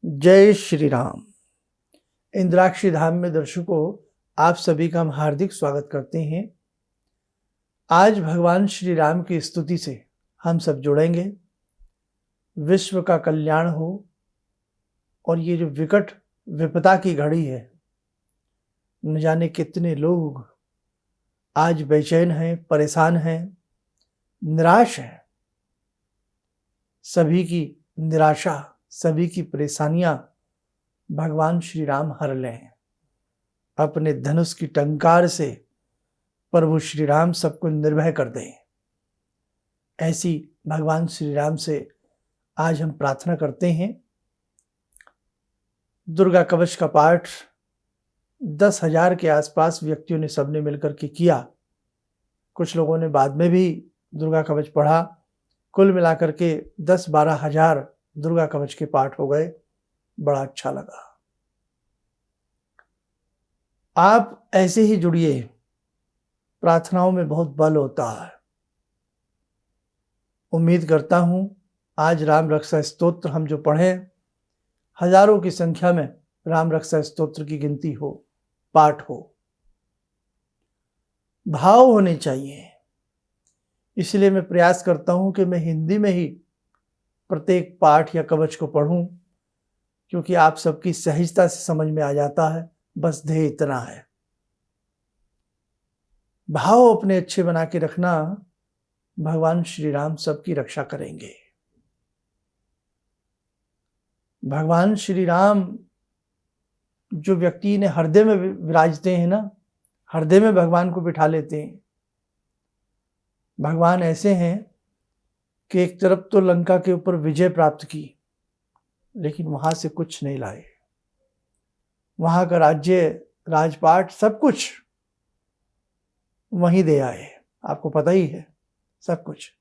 जय श्री राम। इंद्राक्षी धाम में दर्शकों, आप सभी का हम हार्दिक स्वागत करते हैं। आज भगवान श्री राम की स्तुति से हम सब जुड़ेंगे। विश्व का कल्याण हो। और ये जो विकट विपदा की घड़ी है, न जाने कितने लोग आज बेचैन हैं, परेशान हैं, निराश हैं। सभी की निराशा, सभी की परेशानियां भगवान श्री राम हर लें। अपने धनुष की टंकार से प्रभु श्री राम सबको निर्भय कर दें। ऐसी भगवान श्री राम से आज हम प्रार्थना करते हैं। दुर्गा कवच का पाठ 10,000 के आसपास व्यक्तियों ने सबने मिलकर के किया। कुछ लोगों ने बाद में भी दुर्गा कवच पढ़ा। कुल मिलाकर के 10-12 हजार दुर्गा कवच के पाठ हो गए। बड़ा अच्छा लगा। आप ऐसे ही जुड़िए। प्रार्थनाओं में बहुत बल होता है। उम्मीद करता हूं आज राम रक्षा स्तोत्र हम जो पढ़ें, हजारों की संख्या में राम रक्षा स्तोत्र की गिनती हो, पाठ हो। भाव होने चाहिए। इसलिए मैं प्रयास करता हूं कि मैं हिंदी में ही प्रत्येक पाठ या कवच को पढ़ूं, क्योंकि आप सबकी सहजता से समझ में आ जाता है। बस ध्येय इतना है। भाव अपने अच्छे बना के रखना, भगवान श्री राम सबकी रक्षा करेंगे। भगवान श्री राम जो व्यक्ति ने हृदय में विराजते हैं ना, हृदय में भगवान को बिठा लेते हैं। भगवान ऐसे हैं कि एक तरफ तो लंका के ऊपर विजय प्राप्त की, लेकिन वहां से कुछ नहीं लाए। वहां का राज्य, राजपाट, सब कुछ वहीं दे आए। आपको पता ही है सब कुछ।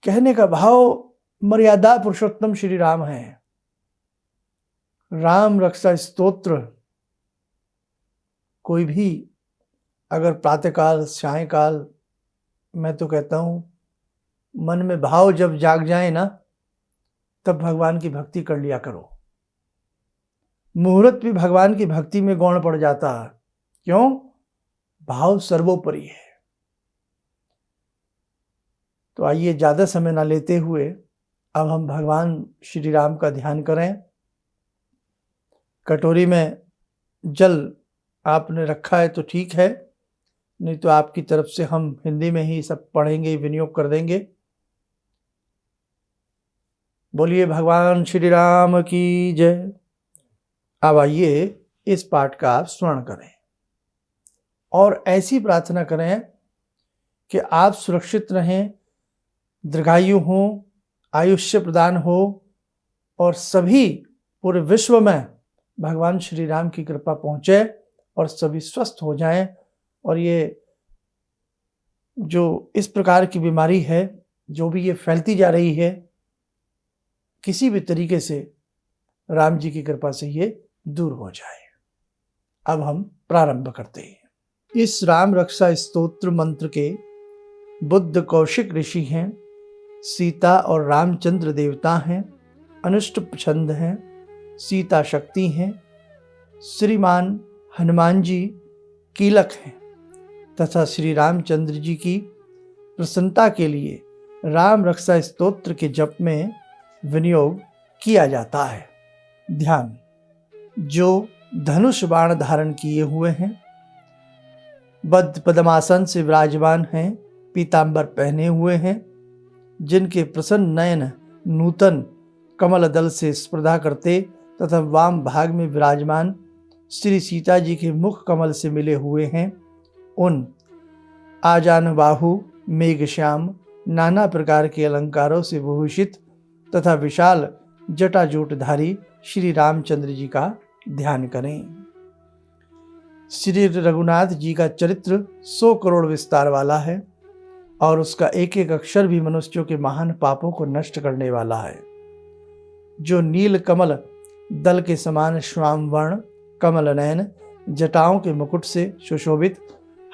कहने का भाव, मर्यादा पुरुषोत्तम श्री राम है। राम रक्षा स्तोत्र कोई भी अगर प्रातःकाल, सायंकाल, मैं तो कहता हूं मन में भाव जब जाग जाए ना, तब भगवान की भक्ति कर लिया करो। मुहूर्त भी भगवान की भक्ति में गौण पड़ जाता है। क्यों? भाव सर्वोपरि है। तो आइए ज्यादा समय ना लेते हुए अब हम भगवान श्री राम का ध्यान करें। कटोरी में जल आपने रखा है तो ठीक है, नहीं तो आपकी तरफ से हम हिंदी में ही सब पढ़ेंगे, विनियोग कर देंगे। बोलिए भगवान श्री राम की जय। अब आइए इस पाठ का आप स्मरण करें और ऐसी प्रार्थना करें कि आप सुरक्षित रहें, दीर्घायु हो, आयुष्य प्रदान हो और सभी पूरे विश्व में भगवान श्री राम की कृपा पहुंचे और सभी स्वस्थ हो जाएं। और ये जो इस प्रकार की बीमारी है, जो भी ये फैलती जा रही है, किसी भी तरीके से राम जी की कृपा से ये दूर हो जाए। अब हम प्रारंभ करते हैं। इस राम रक्षा स्तोत्र मंत्र के बुद्ध कौशिक ऋषि हैं, सीता और रामचंद्र देवता हैं, अनुष्ट छंद हैं, सीता शक्ति हैं, श्रीमान हनुमान जी कीलक हैं तथा श्री रामचंद्र जी की प्रसन्नता के लिए राम रक्षा स्तोत्र के जप में विनियोग किया जाता है। ध्यान। जो धनुष बाण धारण किए हुए हैं, बद्ध पद्मासन से विराजमान हैं, पीतांबर पहने हुए हैं, जिनके प्रसन्न नयन नूतन कमल दल से स्पर्धा करते तथा वाम भाग में विराजमान श्री सीता जी के मुख कमल से मिले हुए हैं, उन आजानुबाहु मेघश्याम नाना प्रकार के अलंकारों से विभूषित तथा विशाल जटाजूटधारी श्री रामचंद्र जी का ध्यान करें। श्री रघुनाथ जी का चरित्र 100 करोड़ विस्तार वाला है और उसका एक एक अक्षर भी मनुष्यों के महान पापों को नष्ट करने वाला है। जो नील कमल दल के समान श्याम वर्ण, कमल नयन, जटाओं के मुकुट से सुशोभित,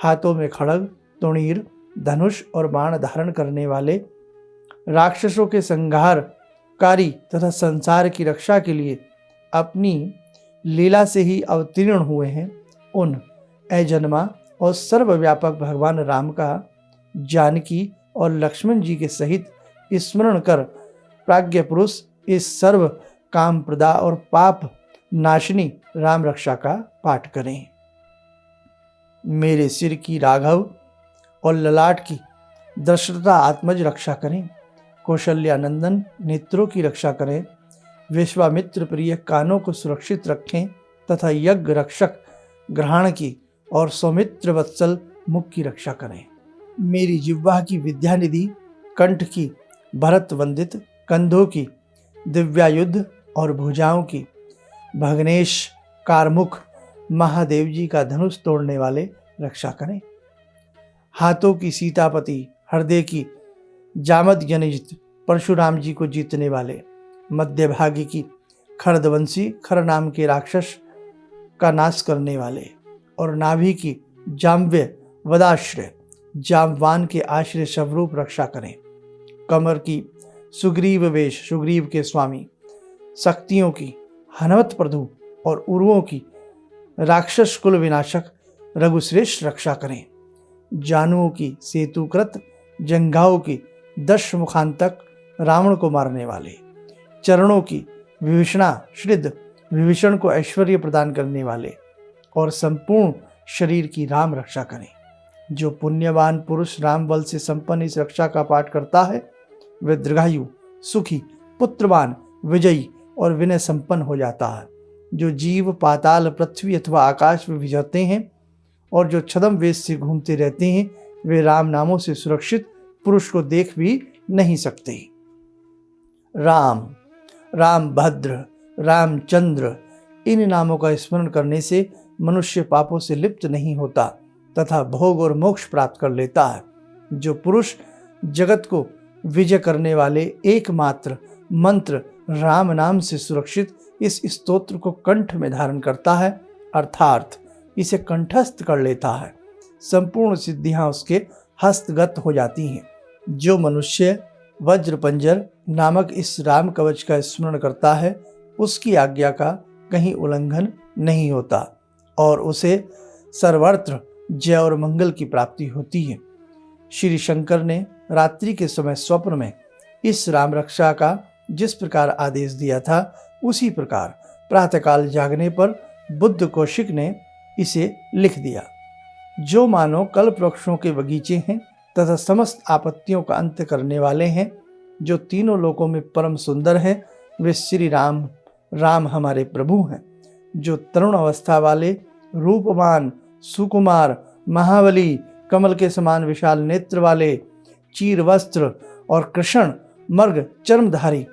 हाथों में खड्ग, तुणीर, धनुष और बाण धारण करने वाले, राक्षसों के संहारकारी तथा संसार की रक्षा के लिए अपनी लीला से ही अवतीर्ण हुए हैं, उन अजन्मा और सर्वव्यापक भगवान राम का जानकी और लक्ष्मण जी के सहित स्मरण कर प्राज्ञ पुरुष इस सर्व काम प्रदा और पाप नाशनी राम रक्षा का पाठ करें। मेरे सिर की राघव और ललाट की दशरथा आत्मज रक्षा करें। कौशल्यानंदन नेत्रों की रक्षा करें। विश्वामित्र प्रिय कानों को सुरक्षित रखें तथा यज्ञ रक्षक ग्रहण की और सौमित्र वत्सल मुख की रक्षा करें। मेरी जिह्वा की विद्यानिधि, कंठ की भरत वंदित, कंधों की दिव्यायुध और भुजाओं की भगनेश कारमुख महादेव जी का धनुष तोड़ने वाले रक्षा करें। हाथों की सीतापति, हृदय की जामद जनित परशुराम जी को जीतने वाले, मध्य भागी की खरदवंशी खर नाम के राक्षस का नाश करने वाले और नाभि की जाम्य वदाश्रय जामवान के आश्रय स्वरूप रक्षा करें। कमर की सुग्रीव वेश सुग्रीव के स्वामी, शक्तियों की हनुमत प्रभु और उर्वों की राक्षस कुल विनाशक रघुश्रेष्ठ रक्षा करें। जानुओं की सेतुकृत, जंघाओं की 10 मुखांतक रावण को मारने वाले, चरणों की विभीषणा श्रिद्ध विभीषण को ऐश्वर्य प्रदान करने वाले और संपूर्ण शरीर की राम रक्षा करें। जो पुण्यवान पुरुष राम बल से संपन्न इस रक्षा का पाठ करता है वह दीर्घायु, सुखी, पुत्रवान, विजयी और विनय संपन्न हो जाता है। जो जीव पाताल, पृथ्वी अथवा आकाश में विचरते हैं और जो छद्म वेश से घूमते रहते हैं वे राम नामों से सुरक्षित पुरुष को देख भी नहीं सकते। राम, राम भद्र, रामचंद्र इन नामों का स्मरण करने से मनुष्य पापों से लिप्त नहीं होता तथा भोग और मोक्ष प्राप्त कर लेता है। जो पुरुष जगत को विजय करने वाले एकमात्र मंत्र राम नाम से सुरक्षित इस स्तोत्र को कंठ में धारण करता है अर्थात इसे कंठस्थ कर लेता है, संपूर्ण सिद्धियां उसके हस्तगत हो जाती हैं। जो मनुष्य वज्र पंजर नामक इस राम कवच का स्मरण करता है उसकी आज्ञा का कहीं उल्लंघन नहीं होता और उसे सर्वत्र जय और मंगल की प्राप्ति होती है। श्री शंकर ने रात्रि के समय स्वप्न में इस राम रक्षा का जिस प्रकार आदेश दिया था उसी प्रकार प्रातःकाल जागने पर बुद्ध कौशिक ने इसे लिख दिया। जो मानो कल्प वृक्षों के बगीचे हैं तथा समस्त आपत्तियों का अंत करने वाले हैं, जो तीनों लोकों में परम सुंदर हैं, वे श्री राम राम हमारे प्रभु हैं। जो तरुण अवस्था वाले, रूपवान, सुकुमार, महाबली, कमल के समान विशाल नेत्र वाले, चीर वस्त्र और कृष्ण मर्ग चर्मधारी,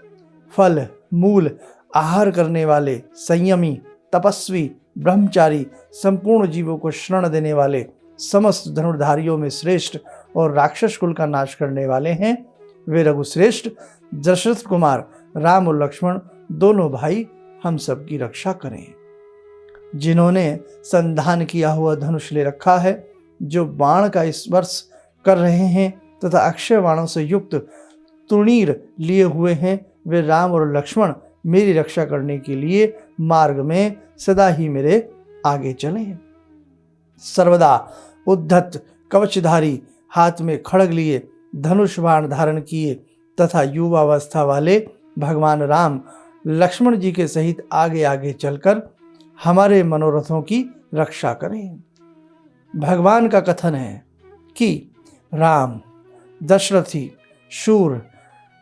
फल मूल आहार करने वाले, संयमी, तपस्वी, ब्रह्मचारी, संपूर्ण जीवों को शरण देने वाले, समस्त धनुर्धारियों में श्रेष्ठ और राक्षस कुल का नाश करने वाले हैं, वे रघुश्रेष्ठ दशरथ कुमार राम और लक्ष्मण दोनों भाई हम सब की रक्षा करें। जिन्होंने संधान किया हुआ धनुष ले रखा है, जो बाण का स्पर्श कर रहे हैं तथा अक्षय बाणों से युक्त तुणीर लिए हुए हैं, वे राम और लक्ष्मण मेरी रक्षा करने के लिए मार्ग में सदा ही मेरे आगे चलें। सर्वदा उद्धत कवचधारी, हाथ में खड्ग लिए, धनुष बाण धारण किए तथा युवावस्था वाले भगवान राम लक्ष्मण जी के सहित आगे आगे चलकर हमारे मनोरथों की रक्षा करें। भगवान का कथन है कि राम दशरथी, शूर,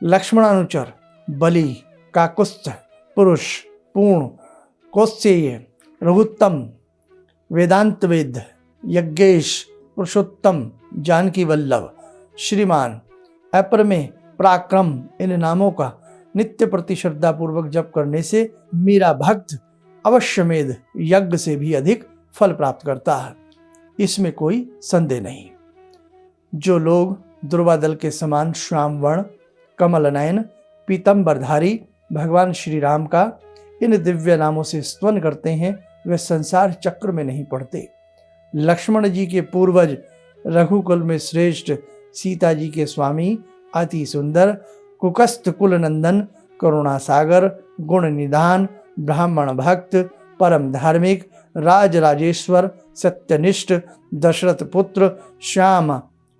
लक्ष्मणानुचर, बलि, काकुस्थ, पुरुष, पूर्ण, कौत्सेय, रघुत्तम, वेदांतवेद, यज्ञेश, पुरुषोत्तम, जानकी वल्लभ, श्रीमान, अपरमेय, पराक्रम इन नामों का नित्य प्रति श्रद्धा पूर्वक जप करने से मेरा भक्त अवश्यमेध यज्ञ से भी अधिक फल प्राप्त करता है, इसमें कोई संदेह नहीं। जो लोग दुर्वादल के समान श्याम वर्ण, कमल नयन, पीतंबरधारी भगवान श्री राम का इन दिव्य नामों से स्तवन करते हैं वे संसार चक्र में नहीं पड़ते। लक्ष्मण जी के पूर्वज, रघुकुल में श्रेष्ठ, सीता जी के स्वामी, अति सुंदर, कुकस्थ कुल नंदन, करुणा सागर, गुण निधान, ब्राह्मण भक्त, परम धार्मिक, राज राजेश्वर, सत्यनिष्ठ, दशरथ पुत्र, श्याम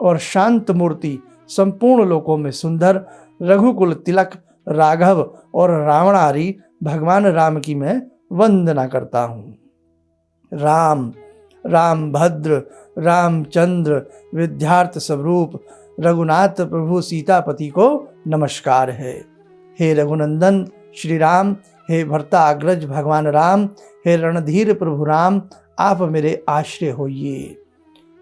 और शांत मूर्ति, संपूर्ण लोकों में सुंदर, रघुकुल तिलक, राघव और रावणारी भगवान राम की मैं वंदना करता हूँ। राम, राम भद्र, रामचंद्र, विद्यार्थ स्वरूप, रघुनाथ प्रभु सीतापति को नमस्कार है। हे रघुनंदन श्री राम, हे भरता अग्रज भगवान राम, हे रणधीर प्रभु राम, आप मेरे आश्रय होइए।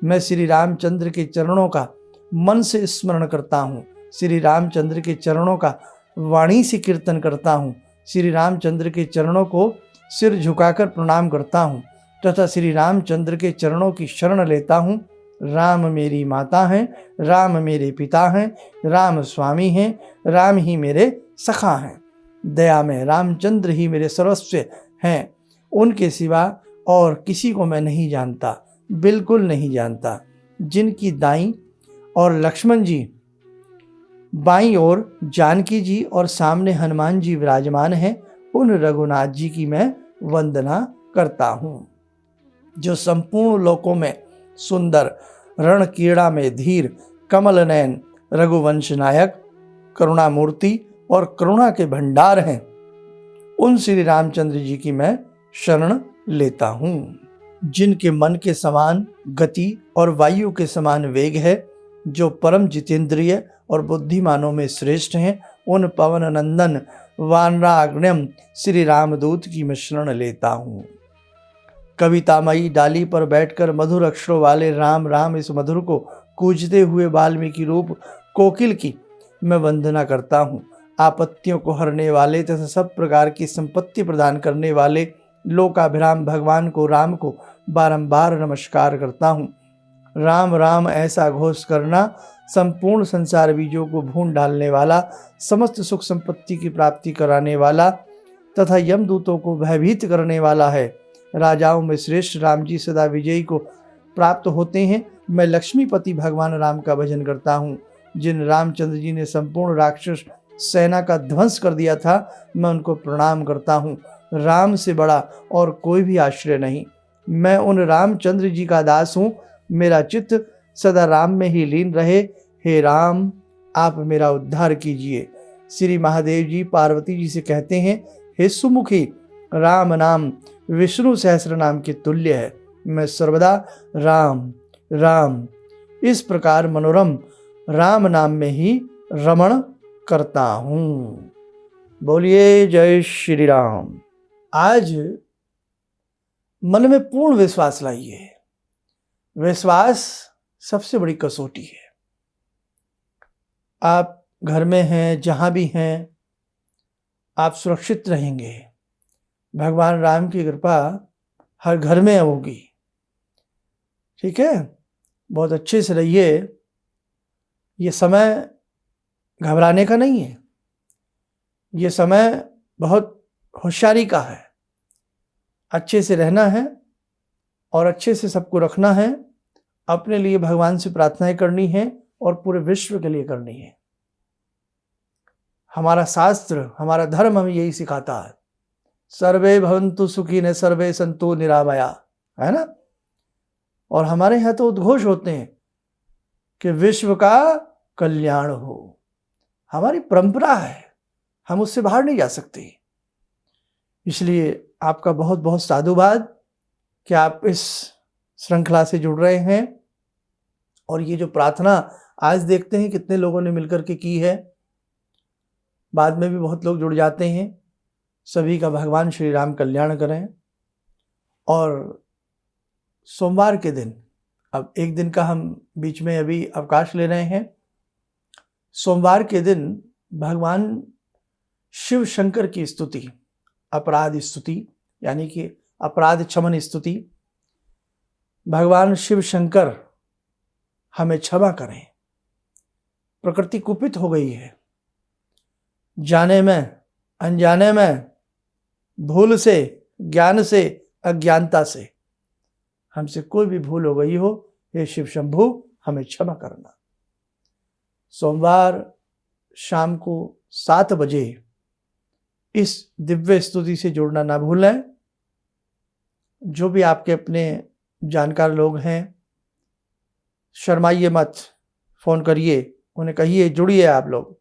मैं श्री रामचंद्र के चरणों का मन से स्मरण करता हूँ, श्री रामचंद्र के चरणों का वाणी से कीर्तन करता हूँ, श्री रामचंद्र के चरणों को सिर झुकाकर प्रणाम करता हूँ तथा श्री रामचंद्र के चरणों की शरण लेता हूँ। राम मेरी माता हैं, राम मेरे पिता हैं, राम स्वामी हैं, राम ही मेरे सखा हैं। दया में रामचंद्र ही मेरे सर्वस्व हैं, उनके सिवा और किसी को मैं नहीं जानता, बिल्कुल नहीं जानता। जिनकी दाईं और लक्ष्मण जी, बाईं ओर जानकी जी और सामने हनुमान जी विराजमान हैं, उन रघुनाथ जी की मैं वंदना करता हूँ। जो संपूर्ण लोकों में सुंदर, रण क्रीड़ा में धीर, कमल नयन, रघुवंश नायक, करुणा मूर्ति और करुणा के भंडार हैं, उन श्री रामचंद्र जी की मैं शरण लेता हूँ। जिनके मन के समान गति और वायु के समान वेग है, जो परम जितेंद्रिय और बुद्धिमानों में श्रेष्ठ हैं, उन पवन नंदन वानराग्ण्यम श्री रामदूत की मैं शरण लेता हूँ। कवितामयी डाली पर बैठकर मधुर अक्षरों वाले राम राम इस मधुर को कूजते हुए वाल्मीकि रूप कोकिल की मैं वंदना करता हूँ। आपत्तियों को हरने वाले तथा सब प्रकार की संपत्ति प्रदान करने वाले लोकाभिराम भगवान को, राम को बारंबार नमस्कार करता हूँ। राम राम ऐसा घोष करना संपूर्ण संसार बीजों को भून डालने वाला, समस्त सुख संपत्ति की प्राप्ति कराने वाला तथा यमदूतों को भयभीत करने वाला है। राजाओं में श्रेष्ठ राम जी सदा विजयी को प्राप्त होते हैं। मैं लक्ष्मीपति भगवान राम का भजन करता हूँ। जिन रामचंद्र जी ने संपूर्ण राक्षस सेना का ध्वंस कर दिया था, मैं उनको प्रणाम करता हूँ। राम से बड़ा और कोई भी आश्रय नहीं। मैं उन रामचंद्र जी का दास हूँ। मेरा चित्त सदा राम में ही लीन रहे। हे राम, आप मेरा उद्धार कीजिए। श्री महादेव जी पार्वती जी से कहते हैं, हे सुमुखी, राम नाम विष्णु सहस्र नाम के तुल्य है। मैं सर्वदा राम राम इस प्रकार मनोरम राम नाम में ही रमण करता हूँ। बोलिए जय श्री राम। आज मन में पूर्ण विश्वास लाइए। विश्वास सबसे बड़ी कसौटी है। आप घर में हैं, जहाँ भी हैं, आप सुरक्षित रहेंगे। भगवान राम की कृपा हर घर में होगी। ठीक है, बहुत अच्छे से रहिए। ये समय घबराने का नहीं है, ये समय बहुत होशियारी का है। अच्छे से रहना है और अच्छे से सबको रखना है। अपने लिए भगवान से प्रार्थनाएं करनी है और पूरे विश्व के लिए करनी है। हमारा शास्त्र, हमारा धर्म हमें यही सिखाता है, सर्वे भवन्तु सुखिनः सर्वे सन्तु निरामया, है ना। और हमारे यहाँ तो उद्घोष होते हैं कि विश्व का कल्याण हो। हमारी परंपरा है, हम उससे बाहर नहीं जा सकते। इसलिए आपका बहुत बहुत साधुवाद कि आप इस श्रृंखला से जुड़ रहे हैं। और ये जो प्रार्थना आज देखते हैं कितने लोगों ने मिलकर के की है, बाद में भी बहुत लोग जुड़ जाते हैं। सभी का भगवान श्री राम कल्याण करें। और सोमवार के दिन, अब एक दिन का हम बीच में अभी अवकाश ले रहे हैं। सोमवार के दिन भगवान शिव शंकर की स्तुति, अपराध स्तुति यानी कि अपराध क्षमन स्तुति, भगवान शिव शंकर हमें क्षमा करें। प्रकृति कुपित हो गई है, जाने में, अनजाने में, भूल से, ज्ञान से, अज्ञानता से हमसे कोई भी भूल हो गई हो, हे शिव शंभु हमें क्षमा करना। सोमवार शाम को 7 बजे इस दिव्य स्तुति से जुड़ना ना भूलें। जो भी आपके अपने जानकार लोग हैं, शर्माइए मत, फ़ोन करिए, उन्हें कहिए जुड़िए आप लोग।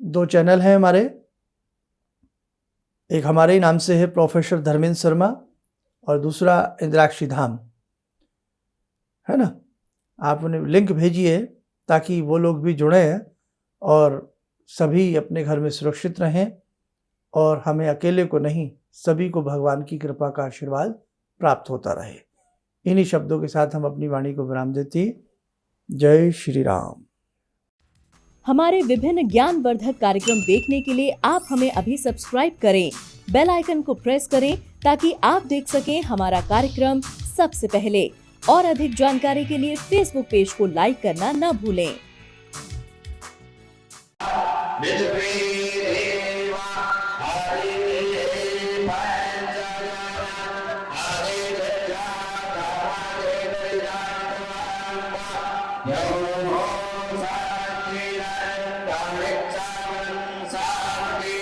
2 चैनल हैं हमारे, एक हमारे ही नाम से है प्रोफेसर धर्मेंद्र शर्मा और दूसरा इंद्राक्षी धाम, है ना। आप उन्हें लिंक भेजिए ताकि वो लोग भी जुड़ें और सभी अपने घर में सुरक्षित रहें और हमें अकेले को नहीं, सभी को भगवान की कृपा का आशीर्वाद प्राप्त होता रहे। इन्हीं शब्दों के साथ हम अपनी वाणी को विराम देती। जय श्री राम। हमारे विभिन्न ज्ञानवर्धक कार्यक्रम देखने के लिए आप हमें अभी सब्सक्राइब करें, बेल आइकन को प्रेस करें ताकि आप देख सकें हमारा कार्यक्रम सबसे पहले। और अधिक जानकारी के लिए फेसबुक पेज को लाइक करना न भूलें। Yo ho sa ni ra ta ri sa man sa ni